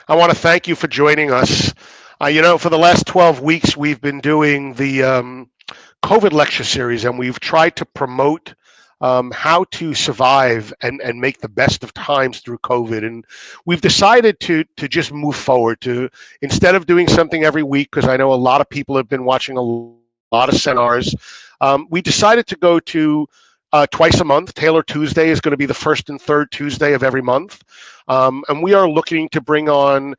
I want to thank you for joining us. For the last 12 weeks, we've been doing the COVID lecture series, and we've tried to promote how to survive and make the best of times through COVID. And we've decided to just move forward to instead of doing something every week, because I know a lot of people have been watching a lot of seminars. We decided to go to twice a month. Taylor Tuesday is going to be the first and third Tuesday of every month. And we are looking to bring on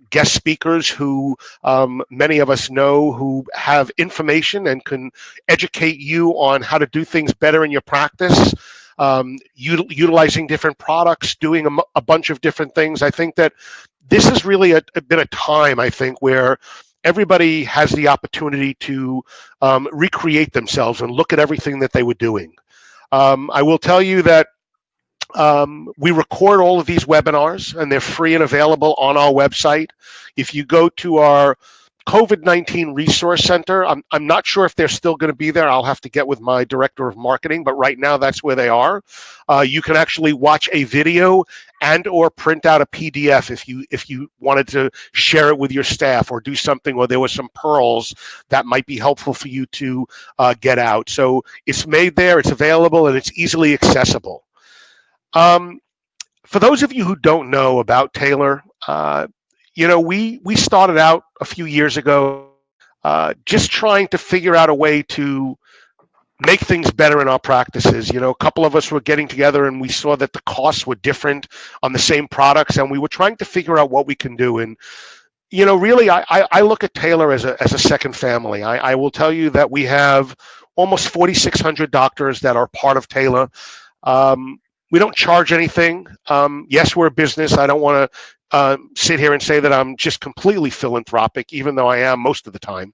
guest speakers who many of us know who have information and can educate you on how to do things better in your practice, utilizing different products, doing a bunch of different things. I think that this has really been a time, I think, where everybody has the opportunity to recreate themselves and look at everything that they were doing. I will tell you that we record all of these webinars and they're free and available on our website. If you go to our COVID-19 Resource Center, I'm not sure if they're still going to be there. I'll have to get with my director of marketing, but right now that's where they are. You can actually watch a video and or print out a PDF if you wanted to share it with your staff or do something, or there were some pearls that might be helpful for you to get out. So it's made there, it's available, and it's easily accessible. Um, for those of you who don't know about Talar, we started out a few years ago just trying to figure out a way to make things better in our practices. A couple of us were getting together and we saw that the costs were different on the same products, and we were trying to figure out what we can do. And really, I look at Talar as a second family. I will tell you that we have almost 4,600 doctors that are part of Talar. We don't charge anything. Yes, we're a business. I don't want to sit here and say that I'm just completely philanthropic, even though I am most of the time.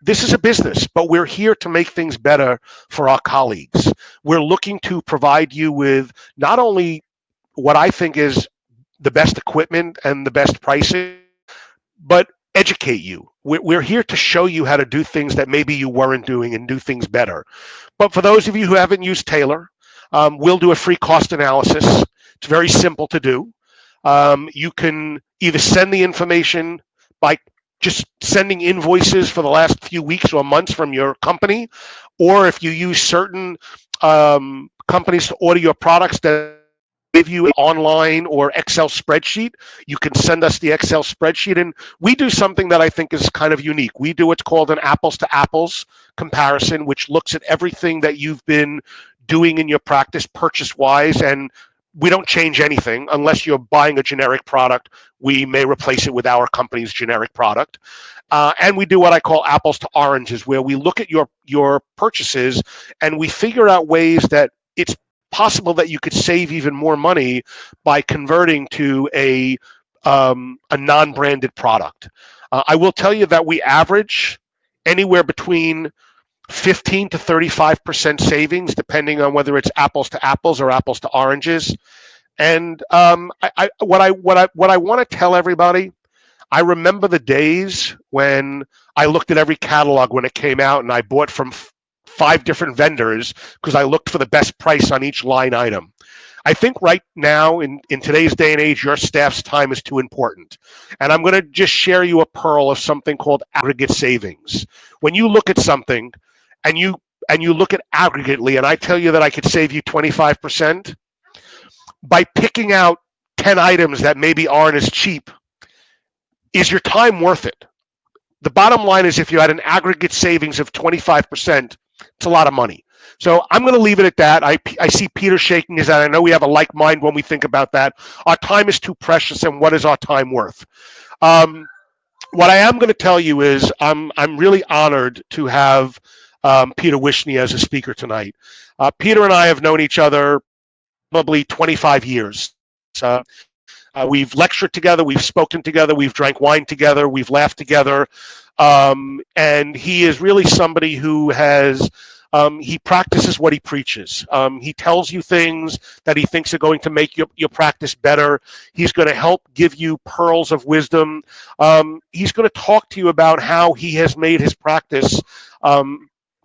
This is a business, but we're here to make things better for our colleagues. We're looking to provide you with not only what I think is the best equipment and the best pricing, but educate you. We're here to show you how to do things that maybe you weren't doing and do things better. But for those of you who haven't used Talar, we'll do a free cost analysis. It's very simple to do. You can either send the information by just sending invoices for the last few weeks or months from your company, or if you use certain companies to order your products that give you an online or Excel spreadsheet, you can send us the Excel spreadsheet. And we do something that I think is kind of unique. We do what's called an apples to apples comparison, which looks at everything that you've been doing in your practice purchase wise, and we don't change anything unless you're buying a generic product. We may replace it with our company's generic product. And we do what I call apples to oranges, where we look at your purchases and we figure out ways that it's possible that you could save even more money by converting to a non-branded product. I will tell you that we average anywhere between 15 to 35% savings, depending on whether it's apples to apples or apples to oranges. And what I want to tell everybody, I remember the days when I looked at every catalog when it came out, and I bought from 5 different vendors because I looked for the best price on each line item. I think right now, in today's day and age, your staff's time is too important. And I'm going to just share you a pearl of something called aggregate savings. When you look at something and you look at aggregately, and I tell you that I could save you 25%, by picking out 10 items that maybe aren't as cheap, is your time worth it? The bottom line is, if you had an aggregate savings of 25%, it's a lot of money. So I'm going to leave it at that. I see Peter shaking his head. I know we have a like mind when we think about that. Our time is too precious, and what is our time worth? What I am going to tell you is I'm really honored to have Peter Wishnie as a speaker tonight. Peter and I have known each other probably 25 years. We've lectured together, we've spoken together, we've drank wine together, we've laughed together, and he is really somebody who has he practices what he preaches. He tells you things that he thinks are going to make your practice better. He's going to help give you pearls of wisdom. He's going to talk to you about how he has made his practice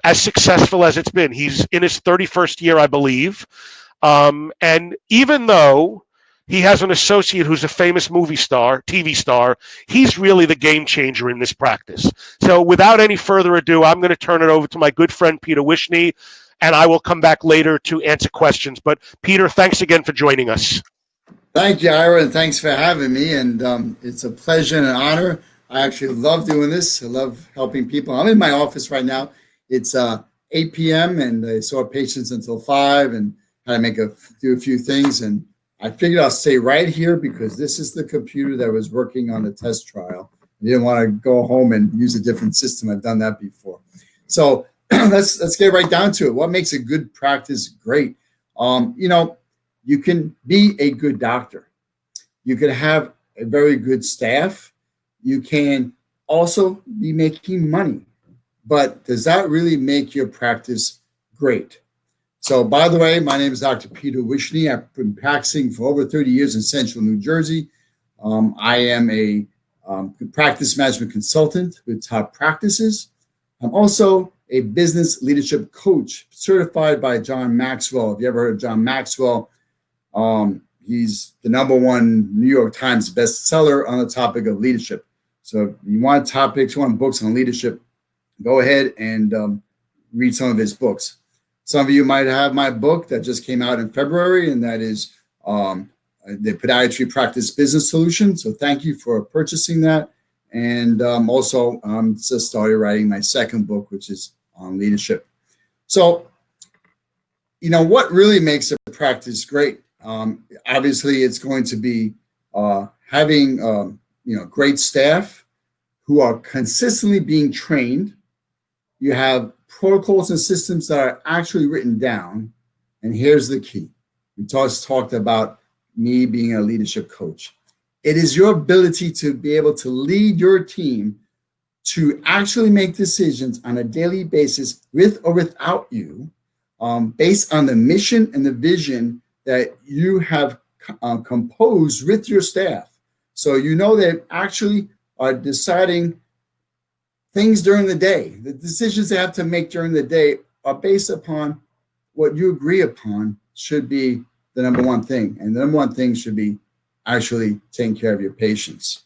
as successful as it's been. He's in his 31st year, I believe. And even though He has an associate who's a famous movie star, TV star. He's really the game changer in this practice. So without any further ado, I'm going to turn it over to my good friend, Peter Wishnie, and I will come back later to answer questions. But Peter, thanks again for joining us. Thank you, Ira, and thanks for having me. And it's a pleasure and an honor. I actually love doing this. I love helping people. I'm in my office right now. It's 8 p.m. and I saw patients until 5 and had to do a few things. And I figured I'll stay right here because this is the computer that was working on the test trial. I didn't want to go home and use a different system. I've done that before. So let's get right down to it. What makes a good practice great? You can be a good doctor. You can have a very good staff. You can also be making money. But does that really make your practice great? So, by the way, my name is Dr. Peter Wishnie. I've been practicing for over 30 years in central New Jersey. I am a practice management consultant with Top Practices. I'm also a business leadership coach certified by John Maxwell. Have you ever heard of John Maxwell? He's the #1 New York Times bestseller on the topic of leadership. So if you want topics, you want books on leadership, go ahead and read some of his books. Some of you might have my book that just came out in February, and that is the Podiatry Practice Business Solution. So thank you for purchasing that. And also just started writing my second book, which is on leadership. So, what really makes a practice great? Obviously, it's going to be having great staff who are consistently being trained. You have protocols and systems that are actually written down. And here's the key. We just talked about me being a leadership coach. It is your ability to be able to lead your team to actually make decisions on a daily basis with or without you, based on the mission and the vision that you have composed with your staff. So they actually are deciding things during the day. The decisions they have to make during the day are based upon what you agree upon should be the #1 thing. And the #1 thing should be actually taking care of your patients.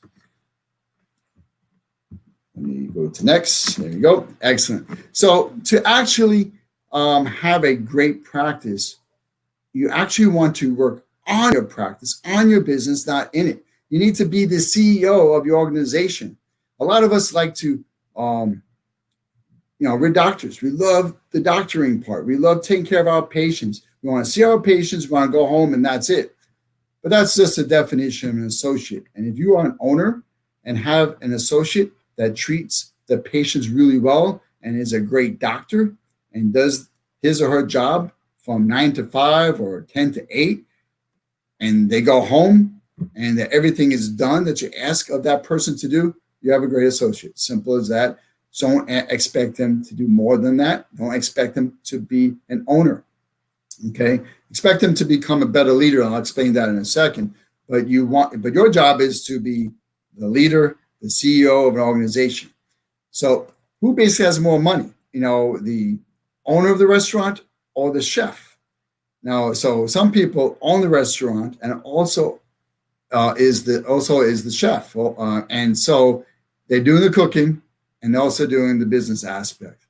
Let me go to next. There you go. Excellent. So to actually have a great practice, you actually want to work on your practice, on your business, not in it. You need to be the CEO of your organization. A lot of us like to, we're doctors. We love the doctoring part. We love taking care of our patients. We want to see our patients. We want to go home and that's it. But that's just a definition of an associate. And if you are an owner and have an associate that treats the patients really well and is a great doctor and does his or her job from 9 to 5 or 10 to 8, and they go home and that everything is done that you ask of that person to do, you have a great associate. Simple as that. Don't expect them to do more than that. Don't expect them to be an owner. Okay? Expect them to become a better leader. I'll explain that in a second. But your job is to be the leader, the CEO of an organization. So who basically has more money? The owner of the restaurant or the chef? Now, so some people own the restaurant and also is the chef. And so they're doing the cooking and also doing the business aspect.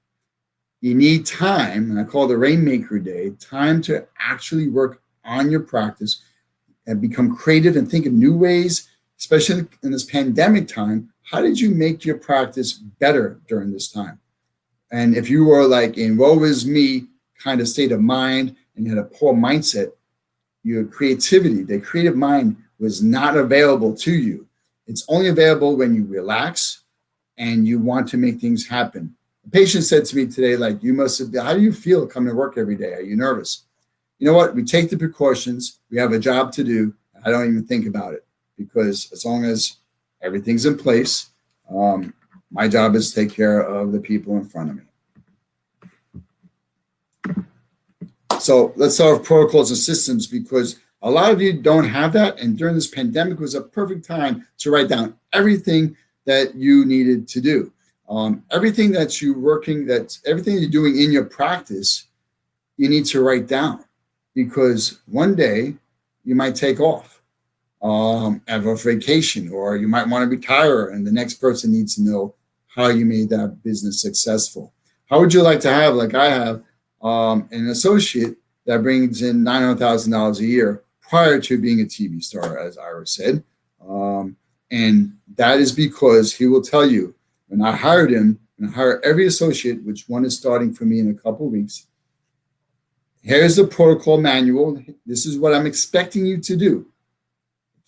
You need time, and I call it the Rainmaker Day, time to actually work on your practice and become creative and think of new ways, especially in this pandemic time. How did you make your practice better during this time? And if you were like in woe is me kind of state of mind and you had a poor mindset, your creativity, the creative mind was not available to you. It's only available when you relax and you want to make things happen. A patient said to me today, like, how do you feel coming to work every day? Are you nervous? You know what? We take the precautions. We have a job to do. I don't even think about it because as long as everything's in place, my job is to take care of the people in front of me. So let's start with protocols and systems because a lot of you don't have that. And during this pandemic was a perfect time to write down everything that you needed to do. Everything that everything you're doing in your practice, you need to write down because one day you might take off. have a vacation, or you might want to retire, and the next person needs to know how you made that business successful. How would you like to have, like I have, an associate that brings in $900,000 a year prior to being a TV star, as Ira said? And that is because he will tell you, when I hired him, and I hire every associate, which one is starting for me in a couple of weeks, here's the protocol manual. This is what I'm expecting you to do.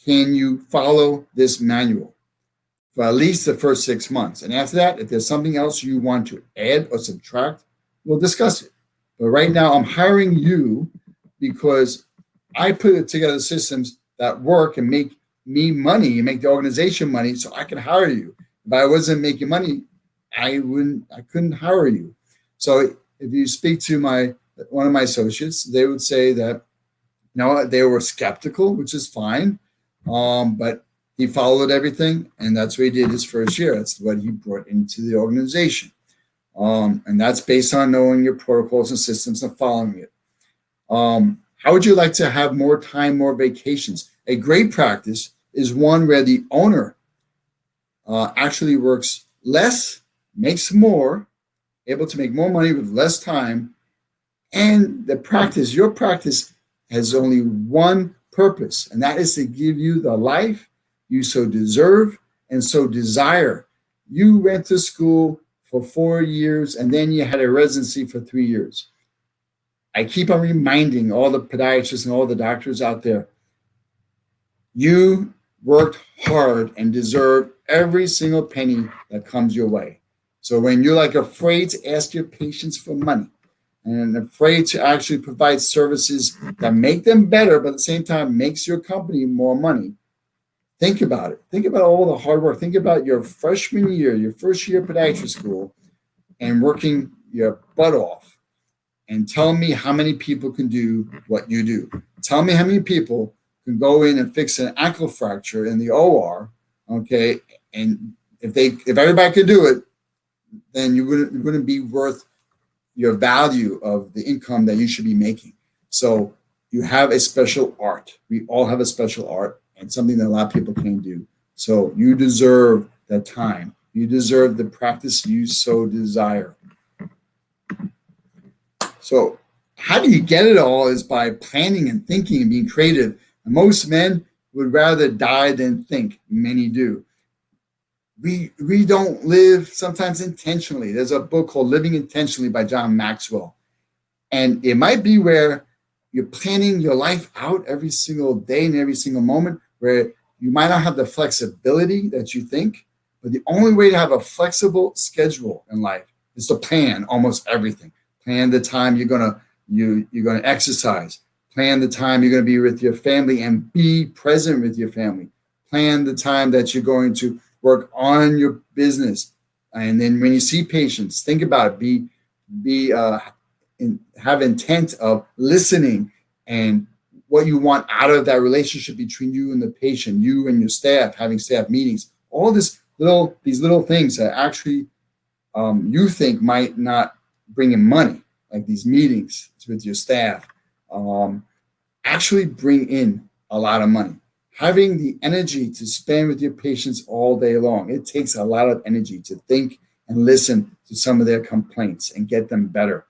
Can you follow this manual for at least the first 6 months? And after that, if there's something else you want to add or subtract, we'll discuss it. But right now, I'm hiring you because I put together systems that work and make me money and make the organization money, so I can hire you. If I wasn't making money, I couldn't hire you. So if you speak to one of my associates, they would say that, they were skeptical, which is fine. But he followed everything, and that's what he did his first year. That's what he brought into the organization. And that's based on knowing your protocols and systems and following it. How would you like to have more time, more vacations? A great practice is one where the owner actually works less, makes more, able to make more money with less time. And your practice has only one purpose, and that is to give you the life you so deserve and so desire. You went to school for 4 years, and then you had a residency for 3 years. I keep on reminding all the podiatrists and all the doctors out there, you worked hard and deserve every single penny that comes your way. So when you're afraid to ask your patients for money and afraid to actually provide services that make them better, but at the same time makes your company more money, think about it. Think about all the hard work. Think about your freshman year, your first year of podiatry school, and working your butt off. And tell me how many people can do what you do. Tell me how many people can go in and fix an ankle fracture in the OR, okay? And if everybody could do it, then you wouldn't be worth your value of the income that you should be making. So you have a special art. We all have a special art, and something that a lot of people can't do. So you deserve that time. You deserve the practice you so desire. So how do you get it all is by planning and thinking and being creative. And most men would rather die than think. Many do. We don't live sometimes intentionally. There's a book called Living Intentionally by John Maxwell. And it might be where you're planning your life out every single day and every single moment, where you might not have the flexibility that you think, but the only way to have a flexible schedule in life is to plan almost everything. Plan the time you're gonna exercise. Plan the time you're gonna be with your family and be present with your family. Plan the time that you're going to work on your business. And then when you see patients, think about it. Have intent of listening and what you want out of that relationship between you and the patient, you and your staff, having staff meetings, all these little things that actually you think might not bring in money, like these meetings with your staff, actually bring in a lot of money. Having the energy to spend with your patients all day long, it takes a lot of energy to think and listen to some of their complaints and get them better.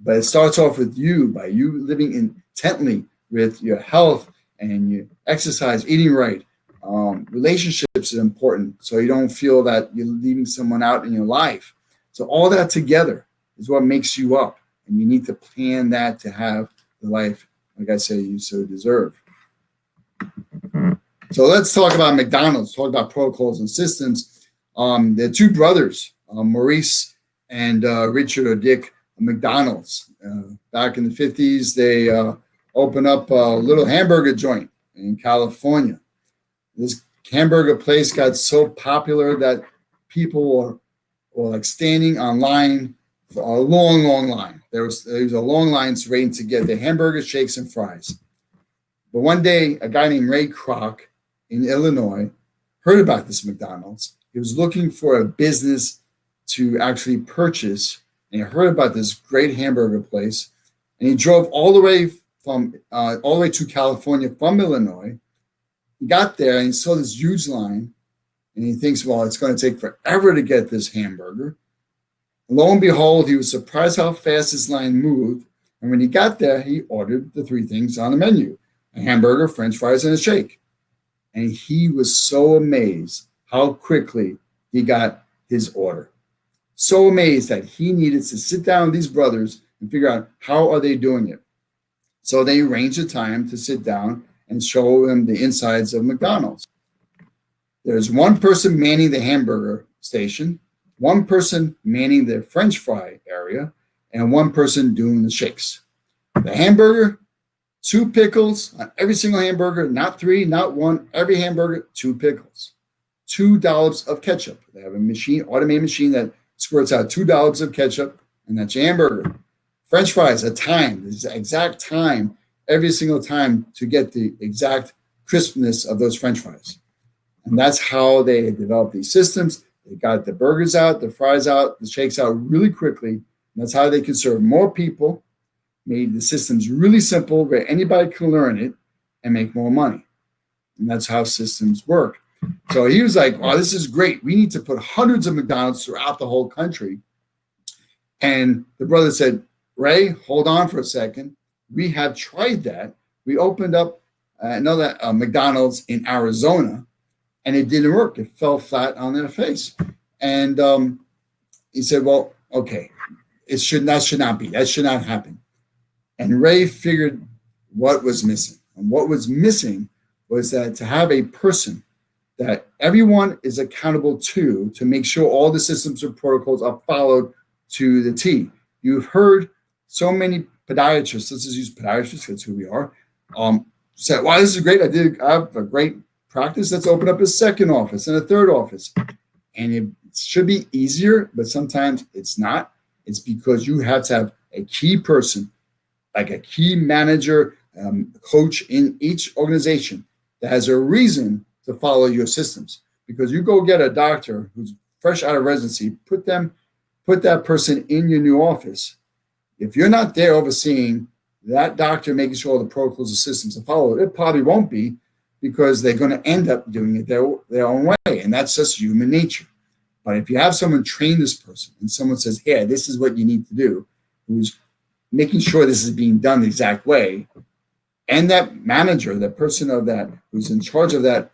But it starts off with you, by you living intently with your health and your exercise, eating right. Relationships is important, so you don't feel that you're leaving someone out in your life. So all that together is what makes you up, and you need to plan that to have the life, like I say, you so deserve. So let's talk about McDonald's, talk about protocols and systems. They're two brothers, Maurice and Richard or Dick McDonald's. Back in the 50s, they opened up a little hamburger joint in California. This hamburger place got so popular that people were like standing online for a long, long line. There was a long line waiting to get the hamburger, shakes, and fries. But one day, a guy named Ray Kroc in Illinois heard about this McDonald's. He was looking for a business to actually purchase, and he heard about this great hamburger place, and he drove all the way to California from Illinois. He got there and he saw this huge line, and he thinks, well, it's going to take forever to get this hamburger. Lo and behold, he was surprised how fast this line moved. And when he got there, he ordered the 3 things on the menu: a hamburger, French fries, and a shake. And he was so amazed how quickly he got his order. So amazed that he needed to sit down with these brothers and figure out how are they doing it. So they arranged a time to sit down and show him the insides of McDonald's. There's one person manning the hamburger station, one person manning the French fry area, and one person doing the shakes. The hamburger, 2 pickles on every single hamburger, not 3, not 1, every hamburger, 2 pickles. $2 of ketchup. They have a machine, automated machine that squirts out $2 of ketchup, and that's your hamburger. French fries, a time, the exact time, every single time to get the exact crispness of those French fries. And that's how they developed these systems. They got the burgers out, the fries out, the shakes out really quickly. And that's how they could serve more people, made the systems really simple where anybody can learn it and make more money. And that's how systems work. So he was like, wow, this is great. We need to put hundreds of McDonald's throughout the whole country. And the brother said, Ray, hold on for a second. We have tried that. We opened up another McDonald's in Arizona, and it didn't work. It fell flat on their face. And he said, well, okay, that should not be. That should not happen. And Ray figured what was missing. And what was missing was that to have a person that everyone is accountable to make sure all the systems and protocols are followed to the T. You've heard so many podiatrists, let's just use podiatrists, that's who we are, say, wow, this is great. I have a great practice. Let's open up a second office and a third office. And it should be easier, but sometimes it's not. It's because you have to have a key person, like a key manager, coach in each organization that has a reason to follow your systems. Because you go get a doctor who's fresh out of residency, put that person in your new office. If you're not there overseeing that doctor, making sure all the protocols and systems are followed, it probably won't be, because they're going to end up doing it their own way. And that's just human nature. But if you have someone train this person and someone says, hey, this is what you need to do, who's making sure this is being done the exact way, and that manager, that person of that, who's in charge of that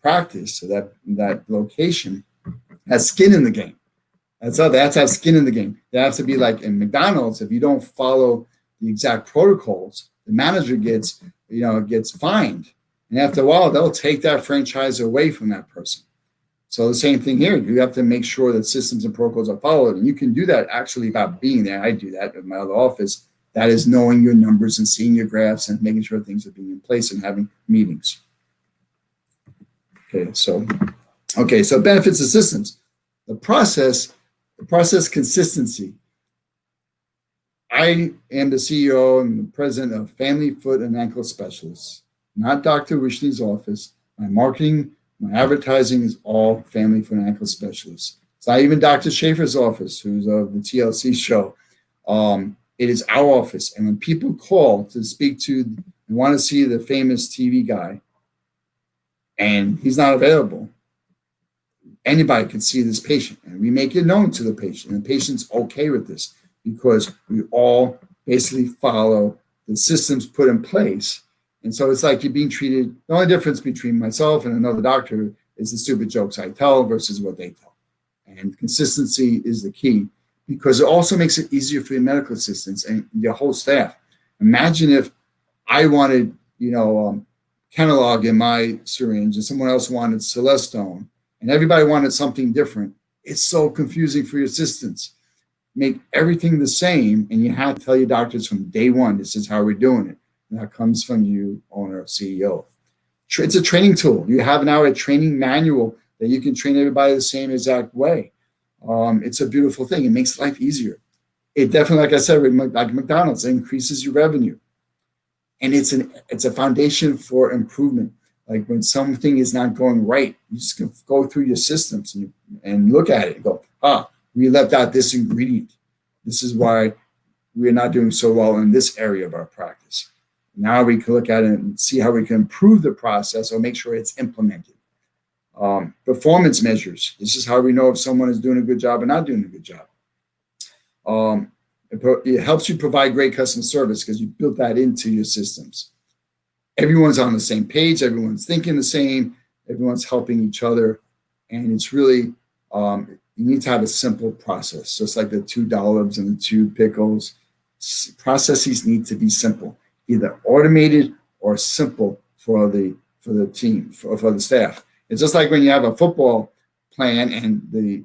practice, or that location, has skin in the game. That's how they have to have skin in the game. They have to be like in McDonald's. If you don't follow the exact protocols, the manager gets fined. And after a while, they'll take that franchise away from that person. So the same thing here. You have to make sure that systems and protocols are followed. And you can do that actually by being there. I do that in my other office. That is knowing your numbers and seeing your graphs and making sure things are being in place and having meetings. Okay, so benefits of systems. The process consistency. I am the CEO and the president of Family Foot and Ankle Specialists, not Dr. Wishnie's office. My marketing, my advertising is all Family Foot and Ankle Specialists. It's not even Dr. Schaefer's office, who's of the TLC show. It is our office. And when people call to speak to and want to see the famous TV guy, and he's not available, anybody can see this patient. And we make it known to the patient. And the patient's okay with this because we all basically follow the systems put in place. And so it's like you're being treated. The only difference between myself and another doctor is the stupid jokes I tell versus what they tell. And consistency is the key, because it also makes it easier for your medical assistants and your whole staff. Imagine if I wanted, Kenalog in my syringe and someone else wanted Celestone and everybody wanted something different. It's so confusing for your assistants. Make everything the same, and you have to tell your doctors from day one, this is how we're doing it. And that comes from you, owner, CEO. It's a training tool. You have now a training manual that you can train everybody the same exact way. It's a beautiful thing. It makes life easier. It definitely, like I said, like McDonald's, it increases your revenue. And it's a foundation for improvement. Like when something is not going right, you just can go through your systems and look at it and go, we left out this ingredient. This is why we're not doing so well in this area of our practice. Now we can look at it and see how we can improve the process or make sure it's implemented. Performance measures. This is how we know if someone is doing a good job or not doing a good job. It helps you provide great customer service because you built that into your systems. Everyone's on the same page. Everyone's thinking the same. Everyone's helping each other. And it's really, you need to have a simple process. Just like the 2 dollops and the 2 pickles. Processes need to be simple, either automated or simple for the team, for the staff. It's just like when you have a football plan and the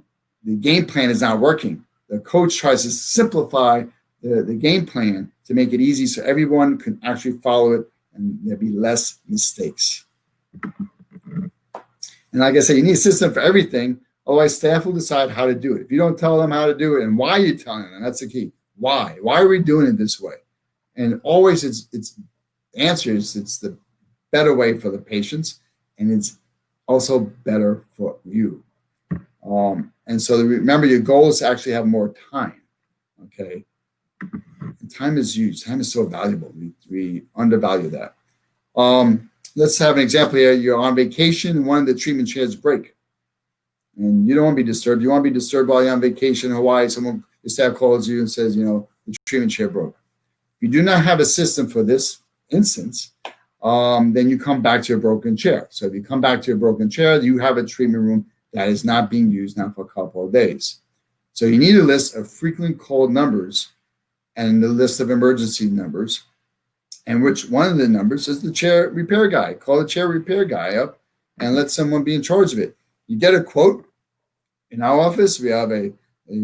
game plan is not working. The coach tries to simplify the game plan to make it easy so everyone can actually follow it and there'll be less mistakes. And like I said, you need a system for everything. Otherwise, staff will decide how to do it. If you don't tell them how to do it and why you're telling them, that's the key. Why? Why are we doing it this way? And always it's the answer is it's the better way for the patients, and it's also better for you. And so remember, your goal is to actually have more time. Okay. And time is huge. Time is so valuable. We undervalue that. Let's have an example here. You're on vacation and one of the treatment chairs break. And you don't want to be disturbed. You want to be disturbed while you're on vacation in Hawaii. Your staff calls you and says, the treatment chair broke. If you do not have a system for this instance, then you come back to your broken chair. So if you come back to your broken chair, you have a treatment room that is not being used now for a couple of days. So you need a list of frequently called numbers and the list of emergency numbers, and which one of the numbers is the chair repair guy. Call the chair repair guy up and let someone be in charge of it. You get a quote. In our office, we have a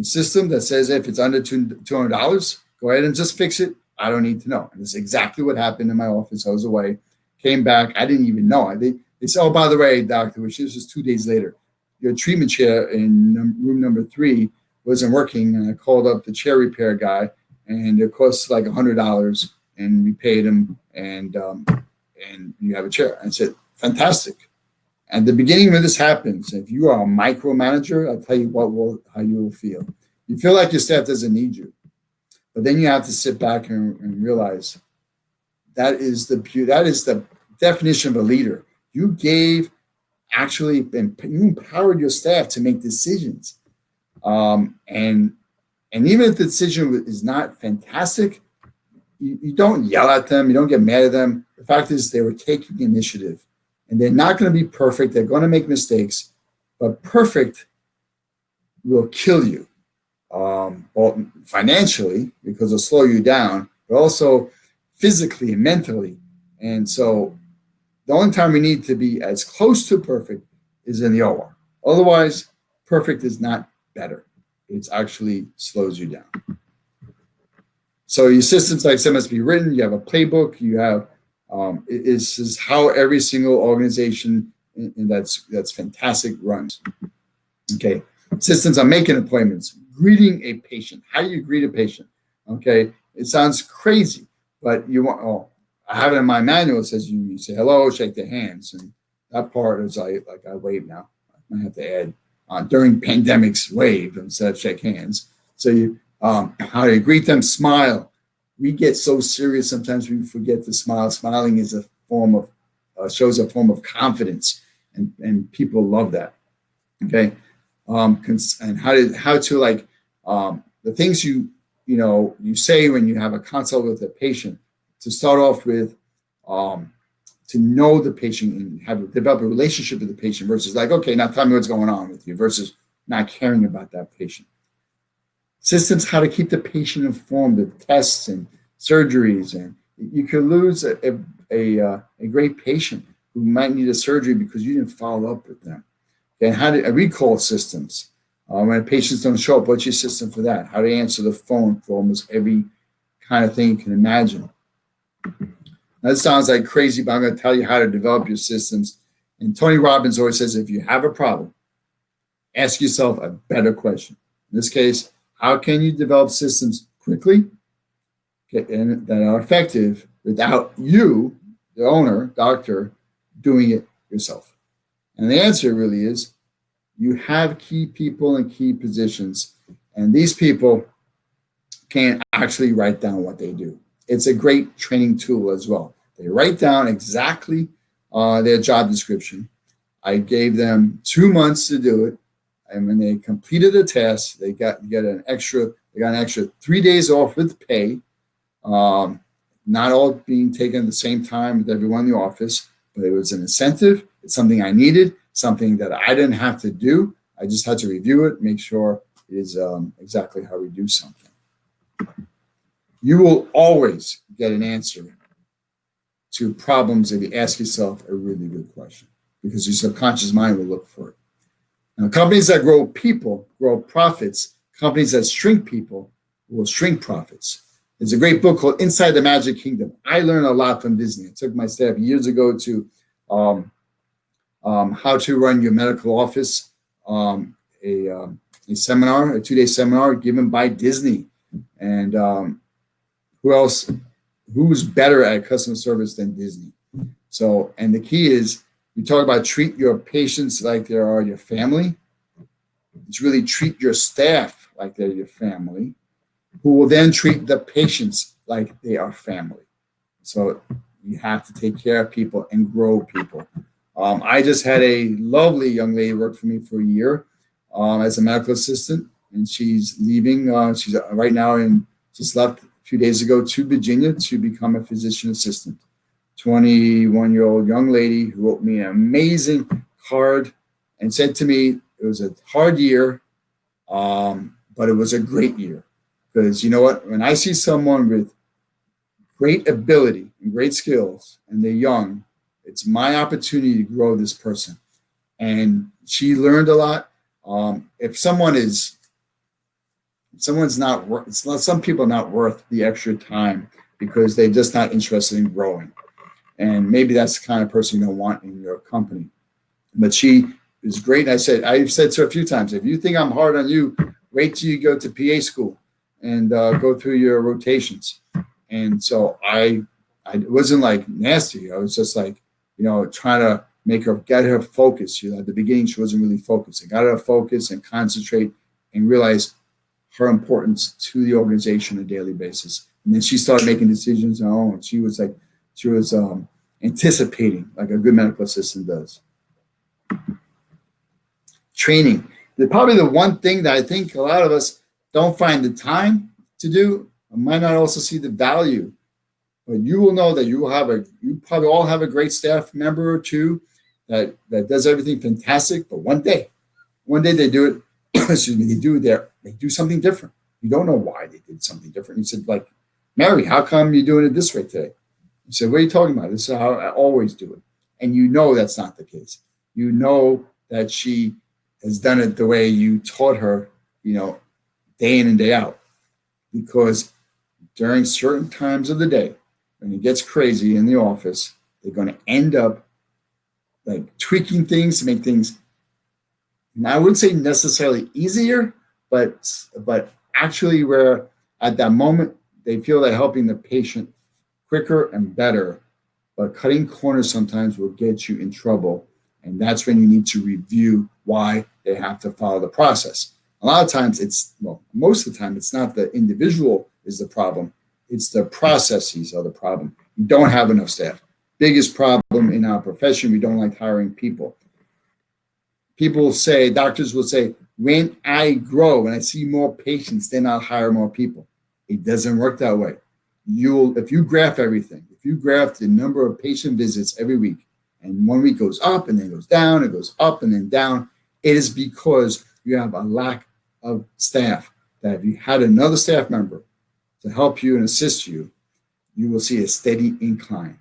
system that says if it's under $200, go ahead and just fix it. I don't need to know. And this is exactly what happened in my office. I was away, came back. I didn't even know. They said, oh, by the way, Dr. Wishnie, this was 2 days later. Your treatment chair in room number 3 wasn't working. And I called up the chair repair guy, and it cost like $100, and we paid him, and you have a chair. And I said, fantastic. At the beginning when this happens, if you are a micromanager, I'll tell you how you will feel. You feel like your staff doesn't need you. But then you have to sit back and realize that is the definition of a leader. You empowered your staff to make decisions. And even if the decision is not fantastic, you don't yell at them. You don't get mad at them. The fact is they were taking initiative. And they're not going to be perfect. They're going to make mistakes. But perfect will kill you. Financially, because it'll slow you down, but also physically and mentally. And so the only time we need to be as close to perfect is in the OR. Otherwise, perfect is not better. It actually slows you down. So your systems, like I said, must be written. You have a playbook. You have, this is how every single organization, and that's fantastic, runs. Okay. Systems on making appointments, greeting a patient. How do you greet a patient? Okay, it sounds crazy, but I have it in my manual. It says you say hello, shake their hands, and that part is I wave now. I might have to add during pandemics, wave instead of shake hands. So you how do you greet them? Smile. We get so serious sometimes we forget to smile. Smiling is a form of shows a form of confidence, and people love that. Okay. And how to the things you say when you have a consult with a patient, to start off with, to know the patient and develop a relationship with the patient versus like, okay, now tell me what's going on with you, versus not caring about that patient. Systems, how to keep the patient informed of tests and surgeries, and you could lose a great patient who might need a surgery because you didn't follow up with them. And how to recall systems. When patients don't show up, what's your system for that? How to answer the phone for almost every kind of thing you can imagine. That sounds like crazy, but I'm going to tell you how to develop your systems. And Tony Robbins always says, if you have a problem, ask yourself a better question. In this case, how can you develop systems quickly and that are effective without you, the owner, doctor, doing it yourself? And the answer really is you have key people in key positions, and these people can't actually write down what they do. it's a great training tool as well. They write down exactly their job description. I gave them 2 months to do it, and when they completed the task, they got an extra 3 days off with pay. Not all being taken at the same time with everyone in the office, but it was an incentive. It's something I needed, something that I didn't have to do. I just had to review it, make sure it is exactly how we do something. You will always get an answer to problems if you ask yourself a really good question, because your subconscious mind will look for it. Now, companies that grow people grow profits. Companies that shrink people will shrink profits. There's a great book called Inside the Magic Kingdom. I learned a lot from Disney. I took my staff years ago to how to run your medical office, a seminar, a 2-day seminar given by Disney. And who's better at customer service than Disney? So, and the key is, we talk about treat your patients like they are your family. It's really treat your staff like they're your family, who will then treat the patients like they are family. So you have to take care of people and grow people. I just had a lovely young lady work for me for a year as a medical assistant, and she's leaving. She's right now just left a few days ago to Virginia to become a physician assistant. 21-year-old young lady who wrote me an amazing card and said to me, it was a hard year, but it was a great year. Because you know what? When I see someone with great ability and great skills and they're young, it's my opportunity to grow this person. And she learned a lot. Some people are not worth the extra time because they're just not interested in growing. And maybe that's the kind of person you don't want in your company. But she is great. And I've said to her a few times, if you think I'm hard on you, wait till you go to PA school and go through your rotations. And so I wasn't like nasty. I was just like, trying to get her focused. At the beginning, she wasn't really focused. I got her to focus and concentrate and realize her importance to the organization on a daily basis. And then she started making decisions on her own. She was anticipating like a good medical assistant does. Training. Probably the one thing that I think a lot of us don't find the time to do, or might not also see the value. But you will know that you probably all have a great staff member or two that does everything fantastic. But one day they do it. Excuse me. They do something different. You don't know why they did something different. You said, like, Mary, how come you're doing it this way today? You said, what are you talking about? This is how I always do it. And you know that's not the case. You know that she has done it the way you taught her, day in and day out. Because during certain times of the day, when it gets crazy in the office, they're going to end up like tweaking things to make things, and I wouldn't say necessarily easier, but actually where at that moment they feel they're helping the patient quicker and better. But cutting corners sometimes will get you in trouble. And that's when you need to review why they have to follow the process. A lot of times most of the time, it's not the individual is the problem. It's the processes are the problem. You don't have enough staff. Biggest problem in our profession, we don't like hiring people. Doctors will say, when I grow, when I see more patients, then I'll hire more people. It doesn't work that way. If you graph everything, if you graph the number of patient visits every week, and 1 week goes up and then goes down, it goes up and then down, it is because you have a lack of staff. That if you had another staff member to help you and assist you, you will see a steady incline.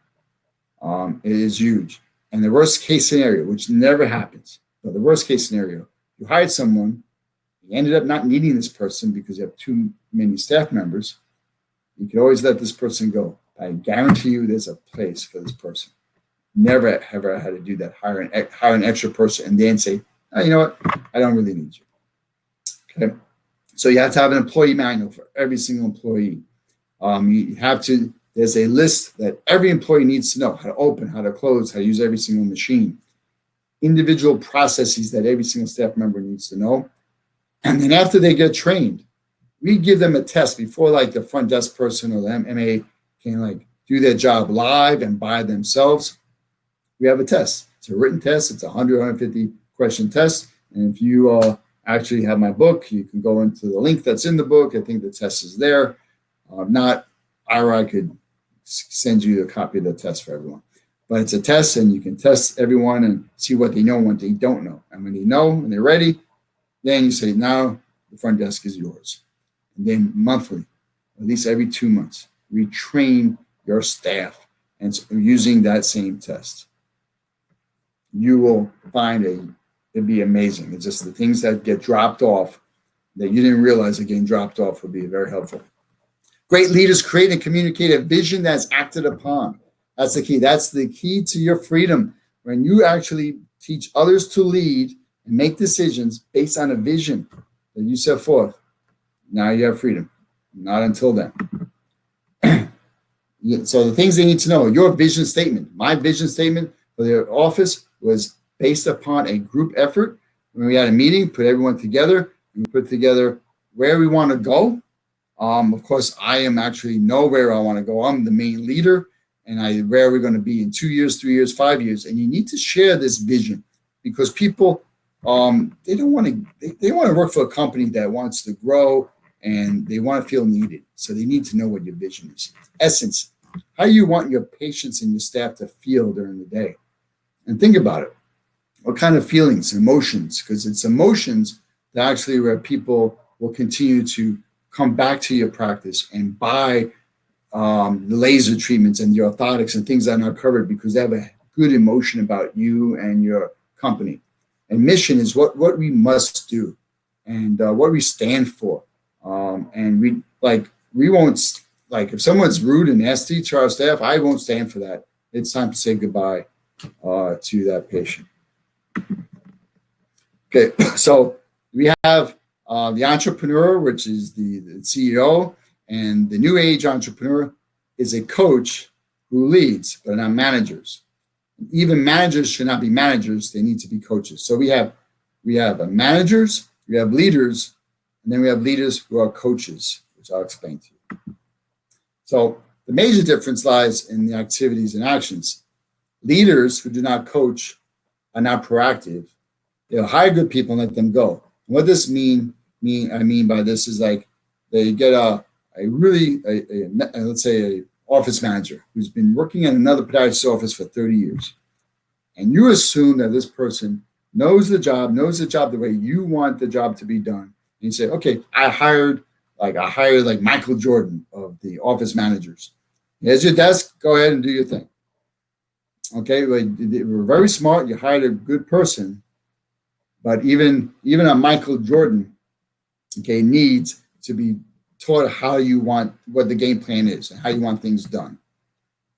It is huge. And the worst case scenario, which never happens, but the worst case scenario, you hired someone, you ended up not needing this person because you have too many staff members, you can always let this person go. I guarantee you there's a place for this person. Never ever had to do that. Hire an extra person and then say, oh, you know what? I don't really need you. Okay. So you have to have an employee manual for every single employee. There's a list that every employee needs to know: how to open, how to close, how to use every single machine. Individual processes that every single staff member needs to know. And then after they get trained, we give them a test before, like the front desk person or the MA can like do their job live and by themselves, we have a test. It's a written test. It's a 150 question test. And if you actually have my book, you can go into the link that's in the book. I think the test is there. Not, I could send you a copy of the test for everyone. But it's a test, and you can test everyone and see what they know and what they don't know. And when they know and they're ready, then you say, now the front desk is yours. And then monthly, at least every 2 months, retrain your staff and using that same test. You will find it'd be amazing. It's just the things that get dropped off that you didn't realize are getting dropped off would be very helpful. Great leaders create and communicate a vision that's acted upon. That's the key. That's the key to your freedom. When you actually teach others to lead and make decisions based on a vision that you set forth, now you have freedom. Not until then. So the things they need to know, your vision statement. My vision statement for the office was based upon a group effort. When we had a meeting, put everyone together, and we put together where we want to go. Of course, I am actually know where I want to go. I'm the main leader, and where we're going to be in 2 years, 3 years, 5 years. And you need to share this vision because people, they don't want to. They want to work for a company that wants to grow and they want to feel needed. So they need to know what your vision is. Essence, how you want your patients and your staff to feel during the day. And think about it. What kind of feelings, emotions? Because it's emotions that actually where people will continue to come back to your practice and buy the laser treatments and the orthotics and things that are not covered because they have a good emotion about you and your company. And mission is what we must do and what we stand for. And we won't, like if someone's rude and nasty to our staff, I won't stand for that. It's time to say goodbye to that patient. Okay, so we have the entrepreneur, which is the CEO, and the new age entrepreneur is a coach who leads, but not managers. Even managers should not be managers; they need to be coaches. So we have managers, we have leaders, and then we have leaders who are coaches, which I'll explain to you. So the major difference lies in the activities and actions. Leaders who do not coach are not proactive. They'll hire good people and let them go. And what this mean by this is like they get let's say a office manager who's been working in another podiatrist's office for 30 years. And you assume that this person knows the job the way you want the job to be done. And you say, okay, I hired Michael Jordan of the office managers. Here's your desk, go ahead and do your thing. Okay, they were very smart, you hired a good person, but even a Michael Jordan, okay, needs to be taught how you want, what the game plan is and how you want things done.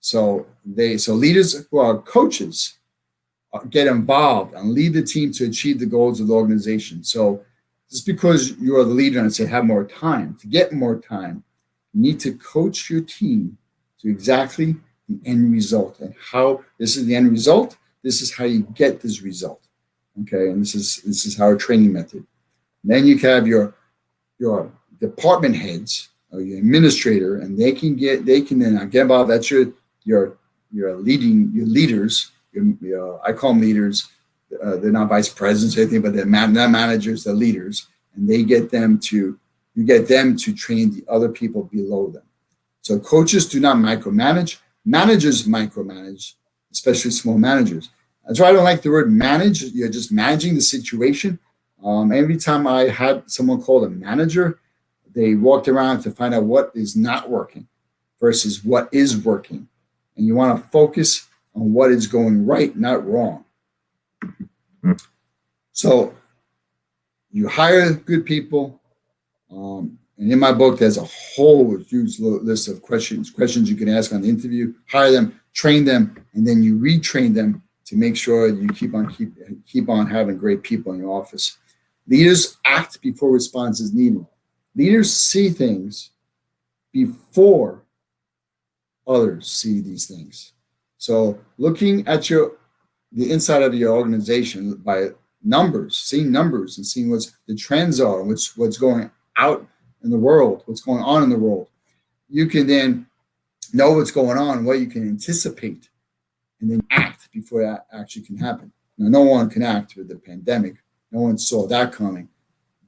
So leaders who are coaches get involved and lead the team to achieve the goals of the organization. So just because you're the leader and say have more time, to get more time, you need to coach your team to exactly the end result and how this is the end result. This is how you get this result. Okay, and this is our training method. And then you can have your department heads or your administrator, and they can then get involved. That's your leaders. I call them leaders. They're not vice presidents or anything, but they're not managers. They're leaders, and you get them to train the other people below them. So coaches do not micromanage. Managers micromanage, especially small managers. That's why I don't like the word manage. You're just managing the situation. Every time I had someone called a manager, they walked around to find out what is not working versus what is working. And you want to focus on what is going right, not wrong. So you hire good people. And in my book, there's a whole huge list of questions you can ask on the interview. Hire them, train them, and then you retrain them to make sure you keep on having great people in your office. Leaders act before response is needed. Leaders see things before others see these things. So looking at the inside of your organization by numbers, seeing numbers and seeing what the trends are, what's going out in the world, what's going on in the world, you can then know what's going on, what you can anticipate, and then act before that actually can happen. Now, no one can act with the pandemic. No one saw that coming.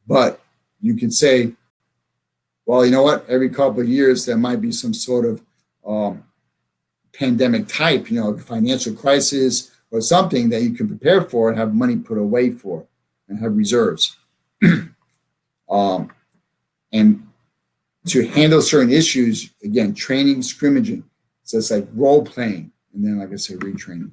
But you can say, well, you know what? Every couple of years, there might be some sort of pandemic type, financial crisis or something that you can prepare for and have money put away for and have reserves. And to handle certain issues, again, training, scrimmaging. So it's like role playing, and then, like I said, retraining.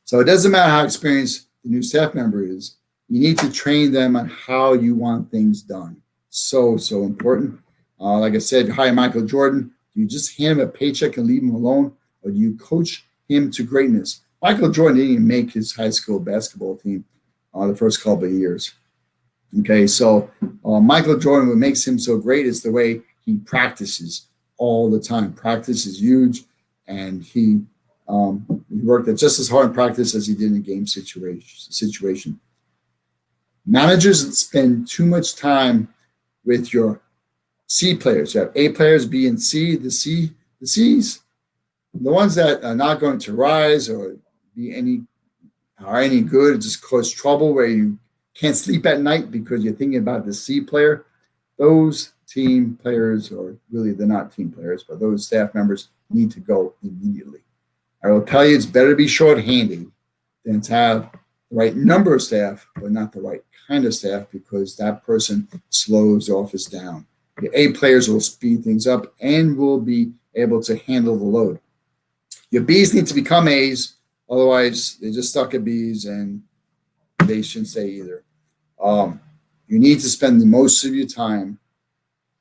So it doesn't matter how experienced the new staff member is. You need to train them on how you want things done. So important. Like I said, hire Michael Jordan. Do you just hand him a paycheck and leave him alone, or do you coach him to greatness? Michael Jordan didn't even make his high school basketball team the first couple of years. Okay, so Michael Jordan, what makes him so great is the way he practices all the time. Practice is huge, and he worked just as hard in practice as he did in a game situation. Managers spend too much time with your C players. You have A players, B and C. The C's, the ones that are not going to rise or be any good, or just cause trouble where you can't sleep at night because you're thinking about the C player. Those team players, or really they're not team players, but those staff members need to go immediately. I will tell you, it's better to be shorthanded than to have the right number of staff, but not the right kind of staff, because that person slows the office down. The A players will speed things up and will be able to handle the load. Your Bs need to become As, otherwise they're just stuck at Bs and they shouldn't stay either. You need to spend the most of your time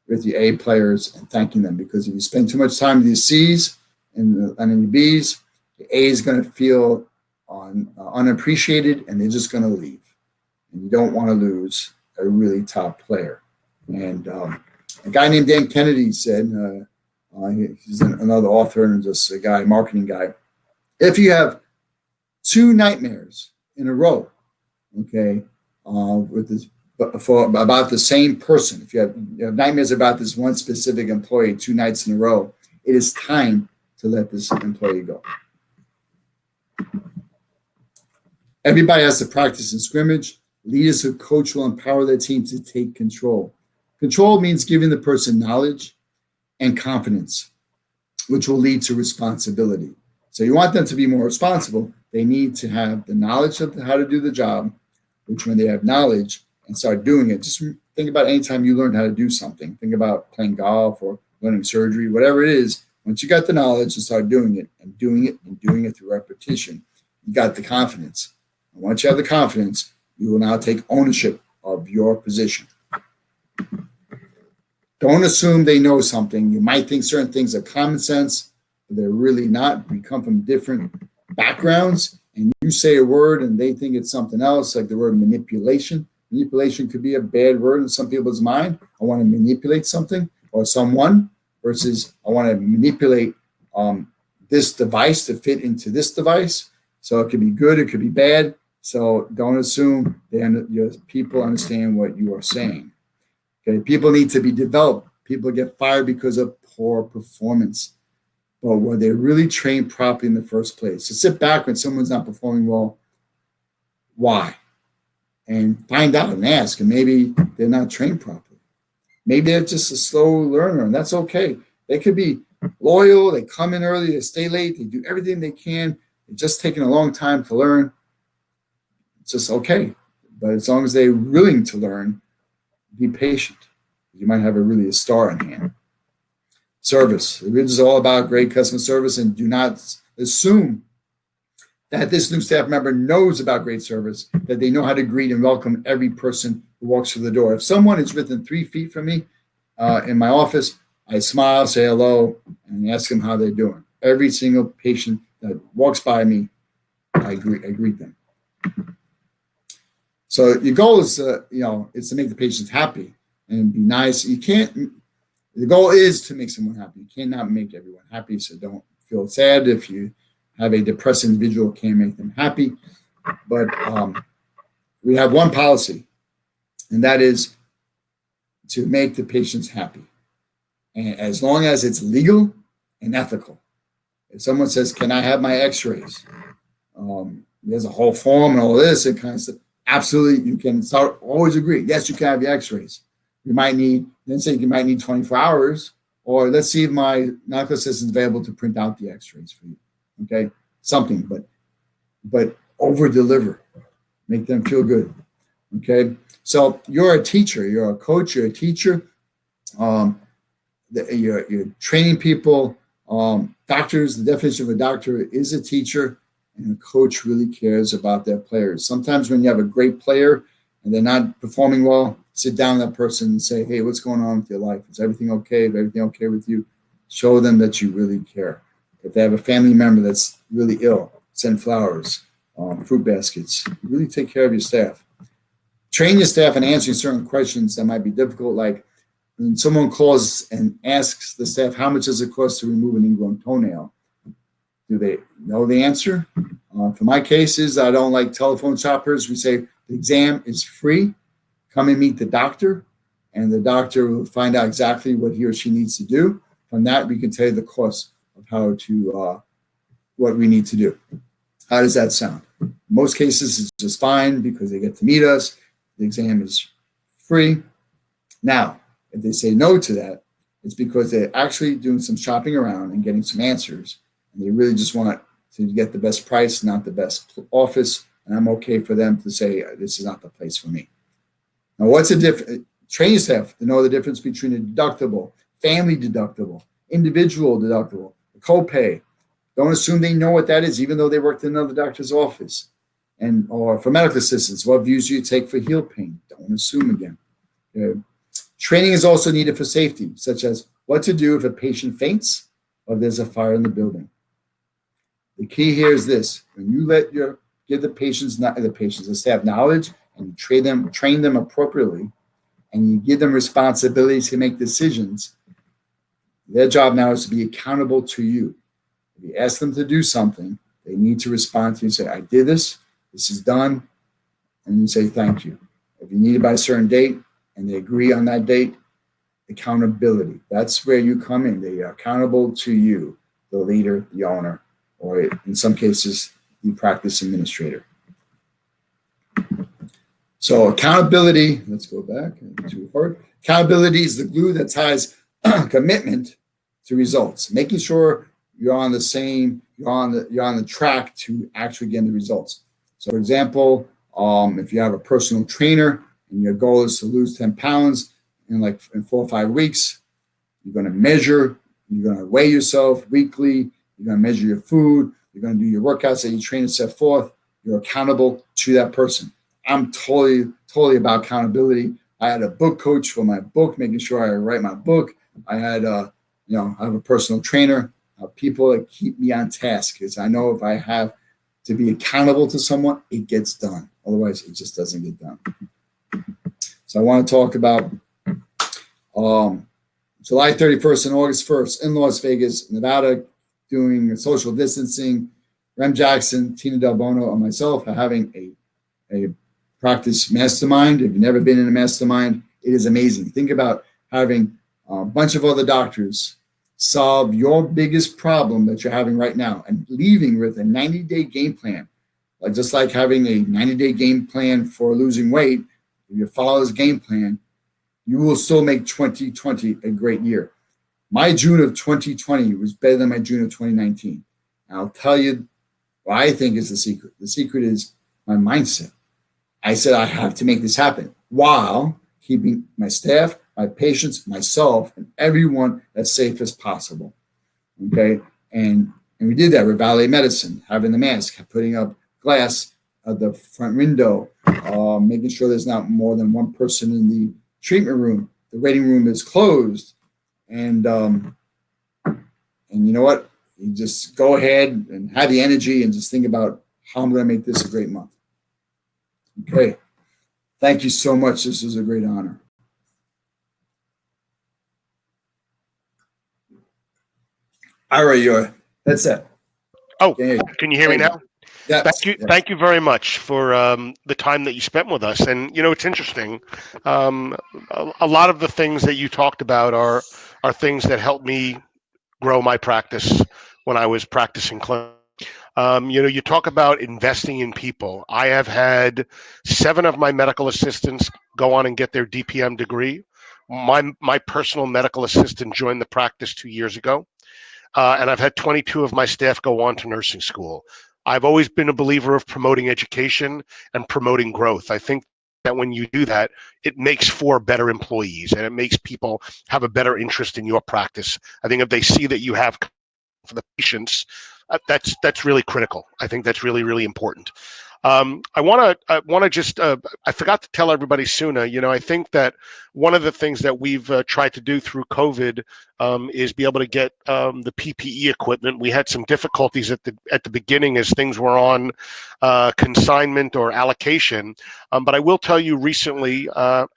with your A players and thanking them, because if you spend too much time with your Cs and your Bs, the A is going to feel unappreciated, and they're just going to leave. And you don't want to lose a really top player. And a guy named Dan Kennedy said, he's another author and just a guy, marketing guy, if you have two nightmares in a row, okay, about the same person, if you have nightmares about this one specific employee 2 nights in a row, it is time to let this employee go. Everybody has to practice in scrimmage. Leaders who coach will empower their team to take control. Control means giving the person knowledge and confidence, which will lead to responsibility. So you want them to be more responsible. They need to have the knowledge of how to do the job, which when they have knowledge and start doing it, just think about any time you learn how to do something. Think about playing golf or learning surgery, whatever it is. Once you got the knowledge and start doing it and doing it and doing it through repetition, you got the confidence. And once you have the confidence, you will now take ownership of your position. Don't assume they know something. You might think certain things are common sense, but they're really not. We come from different backgrounds, and you say a word and they think it's something else, like the word manipulation. Manipulation could be a bad word in some people's mind. I want to manipulate something or someone, versus I want to manipulate this device to fit into this device. So it could be good, it could be bad. So don't assume your people understand what you are saying. Okay, people need to be developed. People get fired because of poor performance, but were they really trained properly in the first place? So sit back when someone's not performing well. Why? And find out and ask. And maybe they're not trained properly. Maybe they're just a slow learner, and that's okay. They could be loyal. They come in early. They stay late. They do everything they can. They're just taking a long time to learn. It's just okay. But as long as they're willing to learn, be patient. You might have a star in hand. Service. This is all about great customer service, and do not assume that this new staff member knows about great service, that they know how to greet and welcome every person who walks through the door. If someone is within 3 feet from me in my office, I smile, say hello, and ask them how they're doing. Every single patient that walks by me, I greet them. So your goal is, is to make the patients happy and be nice. The goal is to make someone happy. You cannot make everyone happy, so don't feel sad if you have a depressed individual, can't make them happy. But we have one policy, and that is to make the patients happy. And as long as it's legal and ethical. If someone says, "Can I have my X-rays?" There's a whole form and all this and kind of stuff. Absolutely, you can start. Always agree. Yes, you can have your X-rays. You might need. Then say you might need 24 hours, or let's see if my medical assistant is available to print out the X-rays for you. Okay, something, but over deliver, make them feel good. Okay, so you're a teacher, you're a coach, you're a teacher. You're training people. Doctors, the definition of a doctor is a teacher, and a coach really cares about their players. Sometimes when you have a great player and they're not performing well, sit down with that person and say, "Hey, what's going on with your life? Is everything okay? Is everything okay with you?" Show them that you really care. If they have a family member that's really ill, send flowers, fruit baskets. Really take care of your staff. Train your staff in answering certain questions that might be difficult, like when someone calls and asks the staff, "How much does it cost to remove an ingrown toenail?" Do they know the answer? For my cases, I don't like telephone shoppers. We say the exam is free. Come and meet the doctor, and the doctor will find out exactly what he or she needs to do. From that, we can tell you the cost of how to what we need to do. How does that sound? In most cases, it's just fine because they get to meet us. The exam is free. Now, if they say no to that, it's because they're actually doing some shopping around and getting some answers. And they really just want to get the best price, not the best office. And I'm okay for them to say, "This is not the place for me." Now, what's the difference? Train your staff to know the difference between a deductible, family deductible, individual deductible, a copay. Don't assume they know what that is, even though they worked in another doctor's office. And or for medical assistants, what views do you take for heel pain? Don't assume again. Training is also needed for safety, such as what to do if a patient faints or there's a fire in the building. The key here is this: when you give the staff knowledge and you train them appropriately, and you give them responsibilities to make decisions, their job now is to be accountable to you. If you ask them to do something, they need to respond to you and say, "I did this. This is done," and you say thank you. If you need it by a certain date and they agree on that date, accountability. That's where you come in. They are accountable to you, the leader, the owner, or in some cases, the practice administrator. So accountability, let's go back, too hard. Accountability is the glue that ties commitment to results, making sure you're on the track to actually get the results. So for example, if you have a personal trainer and your goal is to lose 10 pounds in 4 or 5 weeks, you're going to measure, you're going to weigh yourself weekly, you're going to measure your food, you're going to do your workouts that you train and set forth. You're accountable to that person. I'm totally about accountability. I had a book coach for my book, making sure I write my book. I had, I have a personal trainer, people that keep me on task, because I know if I have to be accountable to someone, it gets done. Otherwise, it just doesn't get done. So I want to talk about July 31st and August 1st in Las Vegas, Nevada, doing social distancing. Rem Jackson, Tina Del Bono, and myself are having a practice mastermind. If you've never been in a mastermind, it is amazing. Think about having a bunch of other doctors solve your biggest problem that you're having right now and leaving with a 90-day game plan. Just like having a 90-day game plan for losing weight, if you follow this game plan, you will still make 2020 a great year. My June of 2020 was better than my June of 2019. And I'll tell you what I think is the secret. The secret is my mindset. I said I have to make this happen while keeping my staff, my patients, myself, and everyone as safe as possible. Okay, and we did that with valet medicine, having the mask, putting up glass at the front window, making sure there's not more than one person in the treatment room. The waiting room is closed, and you know what? You just go ahead and have the energy and just think about how I'm going to make this a great month. Okay. Thank you so much. This was a great honor. Ira, that's it. Oh, can you hear me now? Yeah. Thank you very much for the time that you spent with us. And it's interesting. A lot of the things that you talked about are things that help me grow my practice when I was practicing clinic. You talk about investing in people. I have had 7 of my medical assistants go on and get their DPM degree. My personal medical assistant joined the practice 2 years ago, and I've had 22 of my staff go on to nursing school. I've always been a believer of promoting education and promoting growth. I think that when you do that, it makes for better employees and it makes people have a better interest in your practice. I think if they see that you have for the patients, that's really critical. I think that's really, really important. I want to just I forgot to tell everybody sooner. I think that one of the things that we've tried to do through COVID is be able to get the PPE equipment. We had some difficulties at the beginning as things were on consignment or allocation, but I will tell you recently,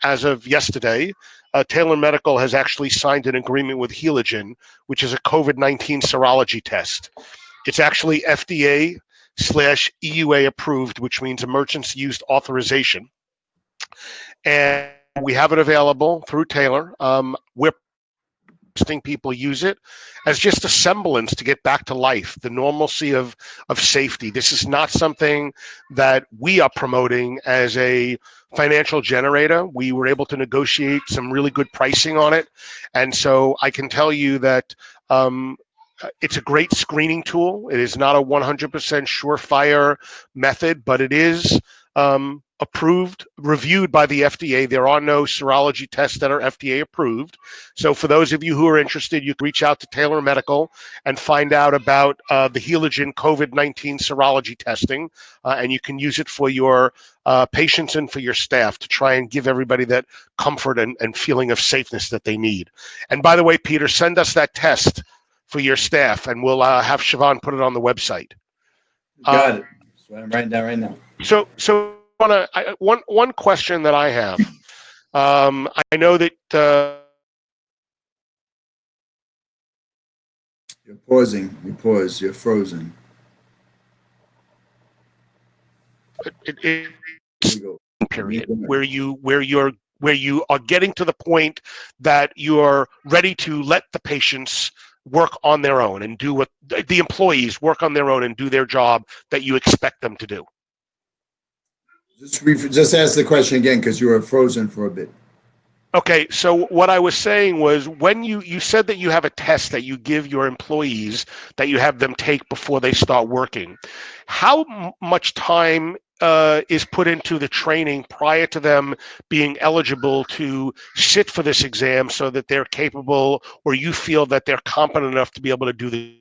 as of yesterday, Talar Medical has actually signed an agreement with Heligen, which is a COVID-19 serology test. It's actually FDA/EUA approved, which means emergency use authorization. And we have it available through Talar. We're suggesting people use it as just a semblance to get back to life, the normalcy of safety. This is not something that we are promoting as a financial generator. We were able to negotiate some really good pricing on it. And so I can tell you that it's a great screening tool. It is not a 100% surefire method, but it is approved, reviewed by the FDA. There are no serology tests that are FDA approved. So for those of you who are interested, you can reach out to Talar Medical and find out about the Heligen COVID-19 serology testing, and you can use it for your patients and for your staff to try and give everybody that comfort and feeling of safeness that they need. And by the way, Peter, send us that test for your staff, and we'll have Siobhan put it on the website. Got it. So I'm writing down right now. So one question that I have. I know that you're pausing. You pause. You're frozen. It's period where you are getting to the point that you're ready to let the patients work on their own and do what the employees work on their own and do their job that you expect them to do. Just ask the question again because you were frozen for a bit. Okay, so what I was saying was when you said that you have a test that you give your employees that you have them take before they start working. How much time is put into the training prior to them being eligible to sit for this exam so that they're capable or you feel that they're competent enough to be able to do the?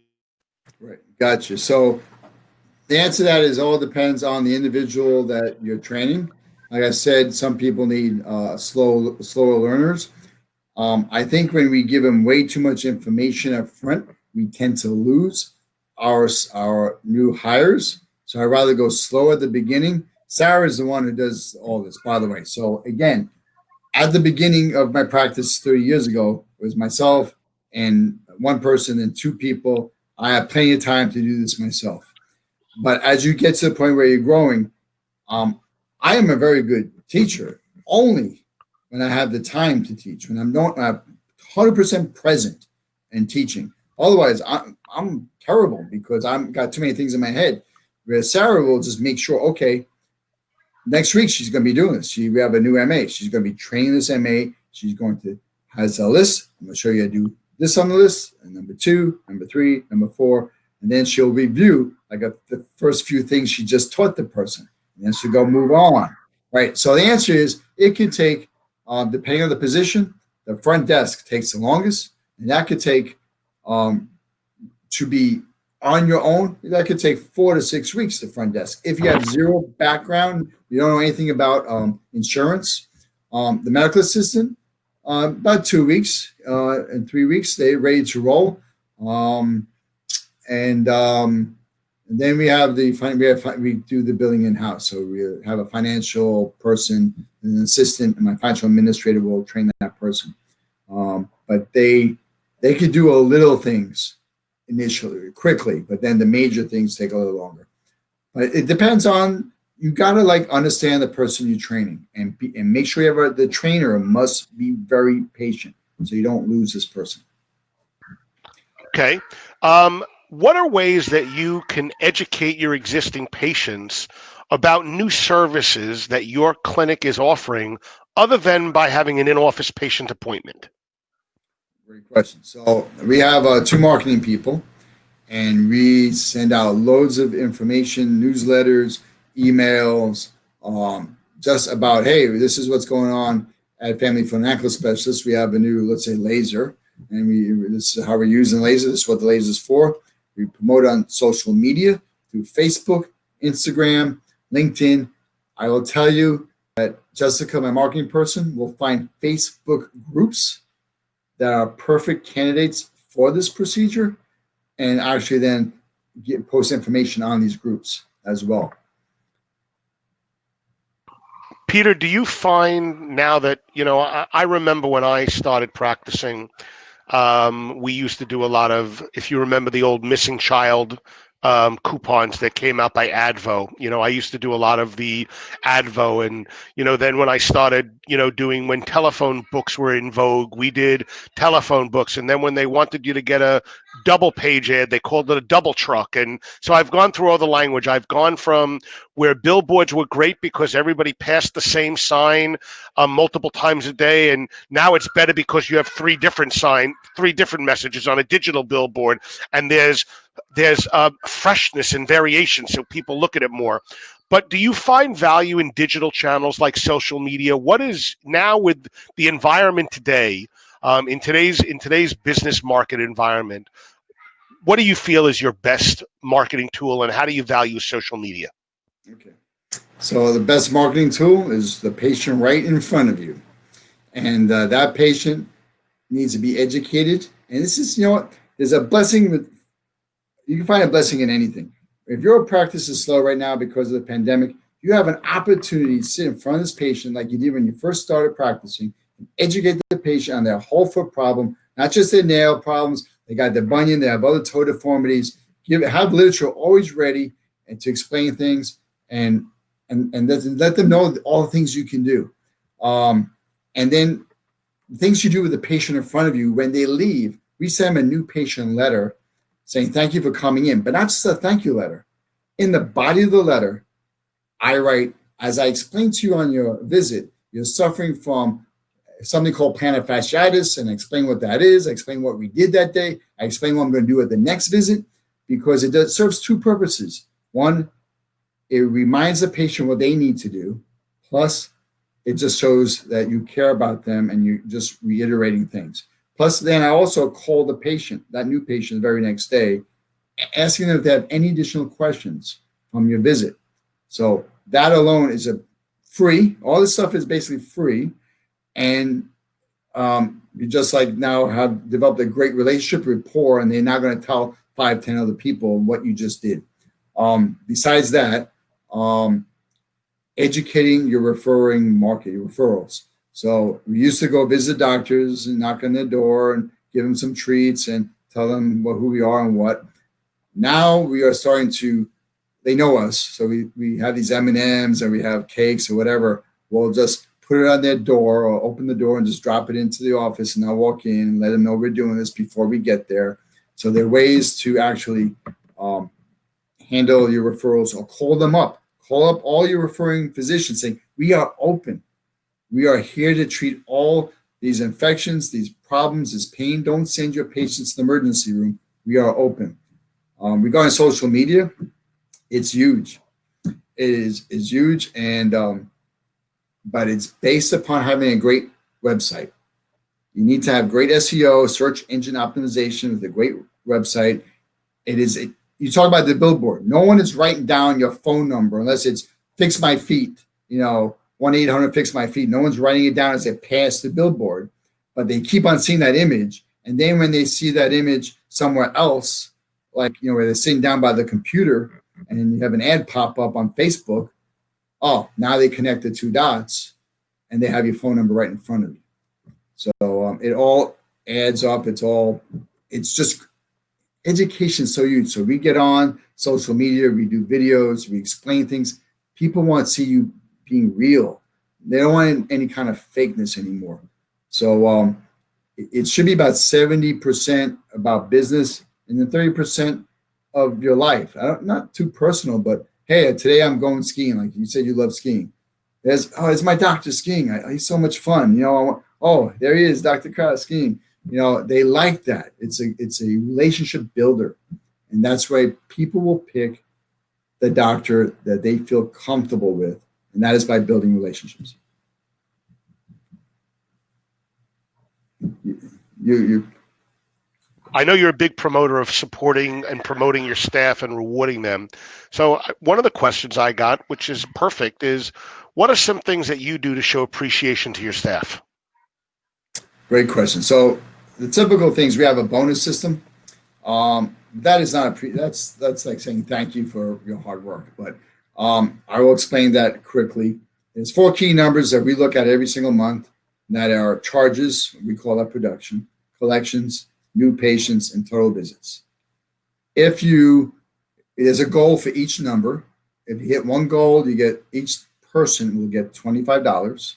Right, gotcha. So the answer to that is all depends on the individual that you're training. Like I said, some people need slower learners. I think when we give them way too much information up front, we tend to lose our new hires. So I'd rather go slow at the beginning. Sarah is the one who does all this, by the way. So again, at the beginning of my practice 30 years ago, it was myself and one person and 2 people. I have plenty of time to do this myself. But as you get to the point where you're growing, I am a very good teacher only when I have the time to teach, when I'm not 100% present in teaching. Otherwise, I'm terrible because I've got too many things in my head. Whereas Sarah will just make sure, okay, next week she's going to be doing this. We have a new MA. She's going to be training this MA. She's going to has a list. I'm going to show you how to do this on the list, and number 2, number 3, number 4, and then she'll review the first few things she just taught the person. And then she'll go move on, right? So the answer is it could take, depending on the position, the front desk takes the longest, and that could take, to be on your own, that could take 4 to 6 weeks, the front desk. If you have zero background, you don't know anything about insurance, the medical assistant, about 2 weeks and 3 weeks, they're ready to roll. And then we do the billing in-house. So we have a financial person, an assistant, and my financial administrator will train that person. But they could do a little things initially, quickly, but then the major things take a little longer. But it depends on, you got to understand the person you're training and make sure the trainer must be very patient so you don't lose this person. Okay. What are ways that you can educate your existing patients about new services that your clinic is offering other than by having an in-office patient appointment? Great question. So we have two marketing people, and we send out loads of information, newsletters, emails, just about, hey, this is what's going on at Family Foot and Ankle Specialists. We have a new, let's say, laser, and this is how we're using laser. This is what the laser is for. We promote on social media through Facebook, Instagram, LinkedIn. I will tell you that Jessica, my marketing person, will find Facebook groups that are perfect candidates for this procedure, and actually then post information on these groups as well. Peter, do you find now that, I remember when I started practicing, we used to do a lot of, if you remember the old missing child coupons that came out by Advo. I used to do a lot of the Advo, and then when I started, doing, when telephone books were in vogue, we did telephone books, and then when they wanted you to get a double page ad, they called it a double truck. And so I've gone through all the language. I've gone from where billboards were great because everybody passed the same sign multiple times a day, and now it's better because you have three different messages on a digital billboard, and there's freshness and variation, so people look at it more. But do you find value in digital channels like social media? What is now with the environment today, in today's business market environment? What do you feel is your best marketing tool, and how do you value social media? Okay. So the best marketing tool is the patient right in front of you, and that patient needs to be educated. And this is, there's a blessing with. You can find a blessing in anything. If your practice is slow right now because of the pandemic, you have an opportunity to sit in front of this patient like you did when you first started practicing and educate the patient on their whole foot problem, not just their nail problems. They got their bunion, they have other toe deformities. Have literature always ready and to explain things and let them know all the things you can do. And then things you do with the patient in front of you when they leave. We send them a new patient letter saying thank you for coming in, but not just a thank you letter. In the body of the letter, I write, as I explained to you on your visit, you're suffering from something called plantar fasciitis, and I explain what that is. I explain what we did that day. I explain what I'm going to do at the next visit, because it serves two purposes. One, it reminds the patient what they need to do. Plus, it just shows that you care about them and you're just reiterating things. Plus, then I also call the patient, that new patient, the very next day, asking them if they have any additional questions from your visit. So that alone is free. All this stuff is basically free. And you just like now have developed a great relationship, rapport, and they're now going to tell 5, 10 other people what you just did. Besides that, educating your referring market, your referrals. So we used to go visit doctors and knock on their door and give them some treats and tell them who we are and what. Now we are starting to, they know us. So we have these M&Ms and we have cakes or whatever. We'll just put it on their door or open the door and just drop it into the office, and I'll walk in and let them know we're doing this before we get there. So there are ways to actually handle your referrals, or call them up. Call up all your referring physicians saying, we are open. We are here to treat all these infections, these problems, this pain. Don't send your patients to the emergency room. We are open. Regarding social media, it's huge. It is huge, and but it's based upon having a great website. You need to have great SEO, search engine optimization, with a great website. You talk about the billboard. No one is writing down your phone number unless it's Fix My Feet, 1-800 Fix My Feet. No one's writing it down as they pass the billboard, but they keep on seeing that image. And then when they see that image somewhere else, like, where they're sitting down by the computer and you have an ad pop up on Facebook, oh, now they connect the two dots and they have your phone number right in front of you. So it all adds up. It's just education is so huge. So we get on social media, we do videos, we explain things. People want to see you being real. They don't want any kind of fakeness anymore. So it should be about 70% about business, and then 30% of your life. Not too personal, but hey, today I'm going skiing. Like you said, you love skiing. It's my doctor skiing. He's so much fun. There he is, Dr. Krause skiing. They like that. It's a relationship builder, and that's why people will pick the doctor that they feel comfortable with, and that is by building relationships. I know you're a big promoter of supporting and promoting your staff and rewarding them. So one of the questions I got, which is perfect, is what are some things that you do to show appreciation to your staff? Great question. So the typical things, we have a bonus system. That is not that's like saying thank you for your hard work. But I will explain that quickly. There's 4 key numbers that we look at every single month. That are charges, we call that production, collections, new patients, and total visits. There's a goal for each number. If you hit one goal, each person will get $25.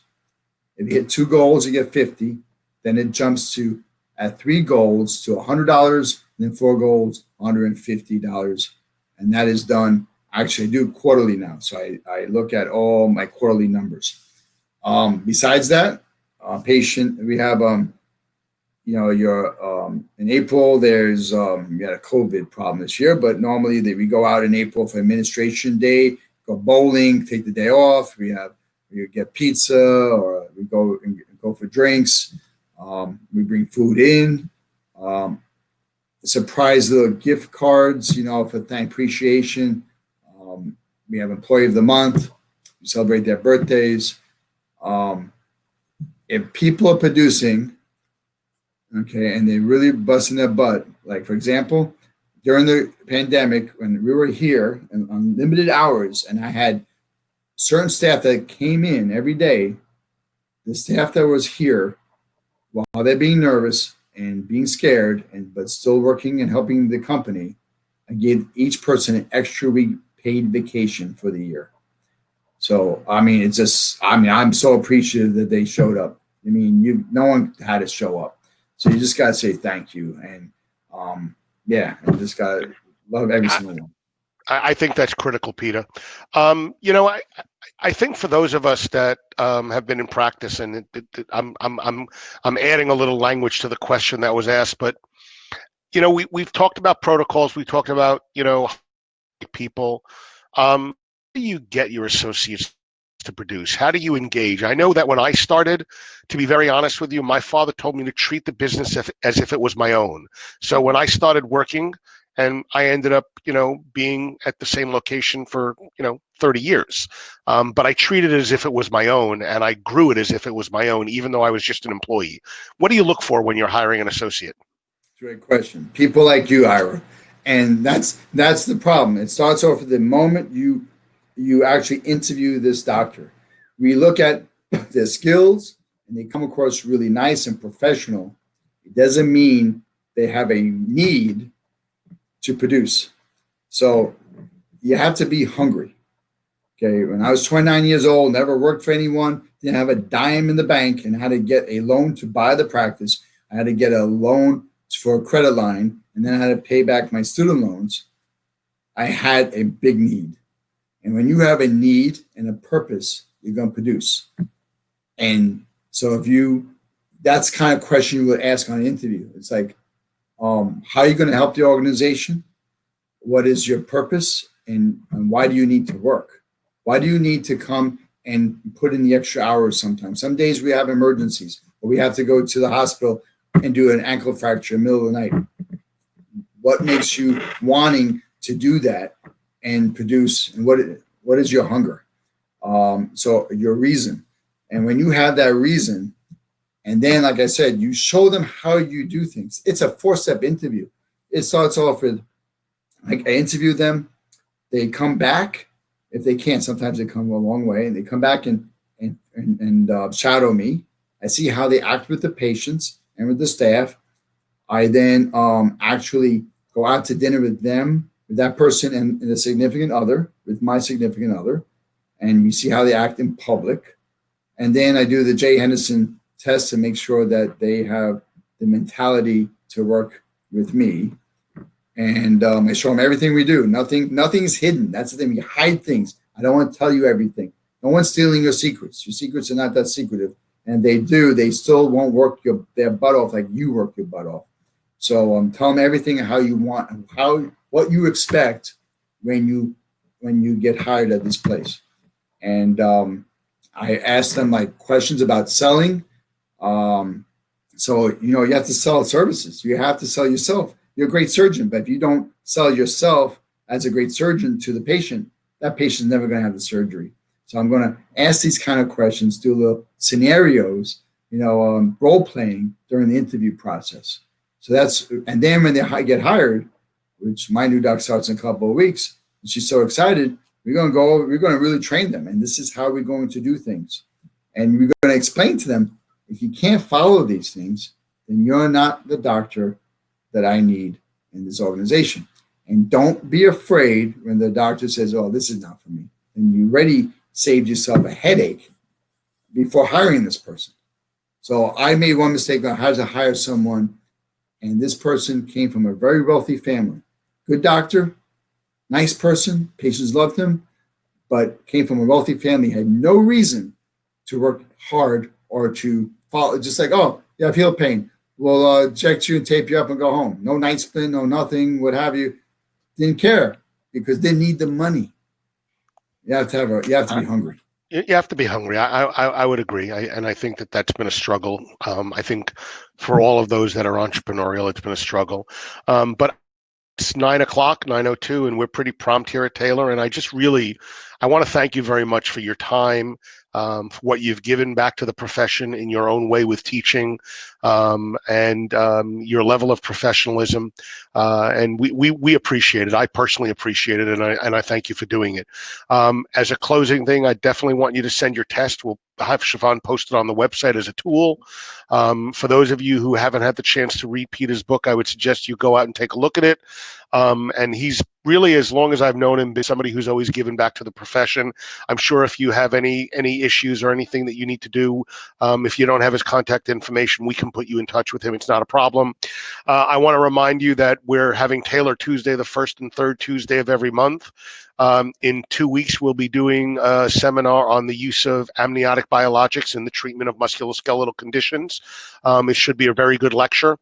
If you hit 2 goals, you get $50. Then it jumps to, at 3 goals, to $100, and then 4 goals, $150. And that is done, actually I do quarterly now. So I look at all my quarterly numbers. Besides that, patient, we have, in April, there's, we had a COVID problem this year, but normally we go out in April for administration day, go bowling, take the day off. We get pizza, or we go for drinks. We bring food in, surprise little gift cards, for appreciation. We have employee of the month. We celebrate their birthdays. If people are producing, okay, and they're really busting their butt, like for example, during the pandemic, when we were here on limited hours, and I had certain staff that came in every day, the staff that was here, while they're being nervous and being scared, but still working and helping the company, I gave each person an extra week paid vacation for the year. So, I'm so appreciative that they showed up. No one had to show up. So you just got to say thank you. And I just got to love every single one. I think that's critical, Peter. I think for those of us that have been in practice, and I'm adding a little language to the question that was asked, but we've talked about protocols, we talked about people. How do you get your associates to produce? How do you engage? I know that when I started, to be very honest with you, my father told me to treat the business as if it was my own. So when I started working, and I ended up, being at the same location for, 30 years. But I treated it as if it was my own, and I grew it as if it was my own, even though I was just an employee. What do you look for when you're hiring an associate? Great question. People like you, Ira. And that's the problem. It starts off at the moment you actually interview this doctor. We look at their skills, and they come across really nice and professional. It doesn't mean they have a need to produce. So you have to be hungry. Okay. When I was 29 years old, never worked for anyone, didn't have a dime in the bank, and had to get a loan to buy the practice. I had to get a loan for a credit line, and then I had to pay back my student loans. I had a big need. And when you have a need and a purpose, you're going to produce. And so that's the kind of question you would ask on an interview. It's like, how are you going to help the organization? What is your purpose? And why do you need to work? Why do you need to come and put in the extra hours sometimes? Some days we have emergencies, or we have to go to the hospital and do an ankle fracture in the middle of the night. What makes you wanting to do that and produce? And what is your hunger? So your reason. And when you have that reason, and then, like I said, you show them how you do things. It's a 4-step interview. It starts off with, like, I interview them. They come back. If they can't, sometimes they come a long way, and they come back and shadow me. I see how they act with the patients and with the staff. I then actually go out to dinner with them, with that person and the significant other, with my significant other, and we see how they act in public. And then I do the Jay Henderson test to make sure that they have the mentality to work with me. And I show them everything we do. Nothing's hidden. That's the thing. We hide things. I don't want to tell you everything. No one's stealing your secrets. Your secrets are not that secretive. And they do. They still won't work their butt off like you work your butt off. So tell them everything how you want, what you expect when you get hired at this place. And I ask them like questions about selling. Um, so you have to sell services. You have to sell yourself. You're a great surgeon, but if you don't sell yourself as a great surgeon to the patient, that patient's never going to have the surgery. So I'm going to ask these kind of questions, do little scenarios, role playing during the interview process. So and then when they get hired, which my new doc starts in a couple of weeks, and she's so excited, we're going to really train them. And this is how we're going to do things. And we're going to explain to them, if you can't follow these things, then you're not the doctor that I need in this organization. And don't be afraid when the doctor says, oh, this is not for me. And you already saved yourself a headache before hiring this person. So I made one mistake on how to hire someone, and this person came from a very wealthy family. Good doctor, nice person, patients loved him, but came from a wealthy family, had no reason to work hard or to follow, just like, oh, yeah, I feel pain. We'll inject you and tape you up and go home. No night splint, no nothing, what have you. Didn't care because they need the money. You have to be hungry. You have to be hungry. I would agree. And I think that's been a struggle. I think for all of those that are entrepreneurial, it's been a struggle. But it's 9:00, 9:02, and we're pretty prompt here at Talar. And I want to thank you very much for your time, for what you've given back to the profession in your own way with teaching, and your level of professionalism. And we appreciate it. I personally appreciate it, and I thank you for doing it. As a closing thing, I definitely want you to send your test. We'll have Siobhan posted on the website as a tool. For those of you who haven't had the chance to read Peter's book, I would suggest you go out and take a look at it. And he's really, as long as I've known him, been somebody who's always given back to the profession. I'm sure if you have any issues or anything that you need to do, if you don't have his contact information, we can put you in touch with him. It's not a problem. I want to remind you that we're having Talar Tuesday, the first and third Tuesday of every month. In 2 weeks, we'll be doing a seminar on the use of amniotic biologics in the treatment of musculoskeletal conditions. It should be a very good lecture.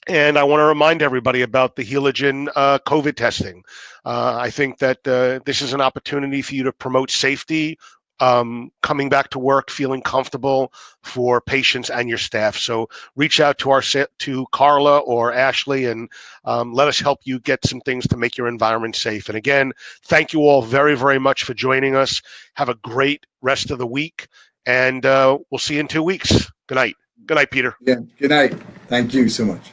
And I want to remind everybody about the Heligen COVID testing. I think that this is an opportunity for you to promote safety, coming back to work, feeling comfortable for patients and your staff. So reach out to Carla or Ashley and let us help you get some things to make your environment safe. And again, thank you all very, very much for joining us. Have a great rest of the week, and we'll see you in 2 weeks. Good night. Good night, Peter. Yeah, good night. Thank you so much.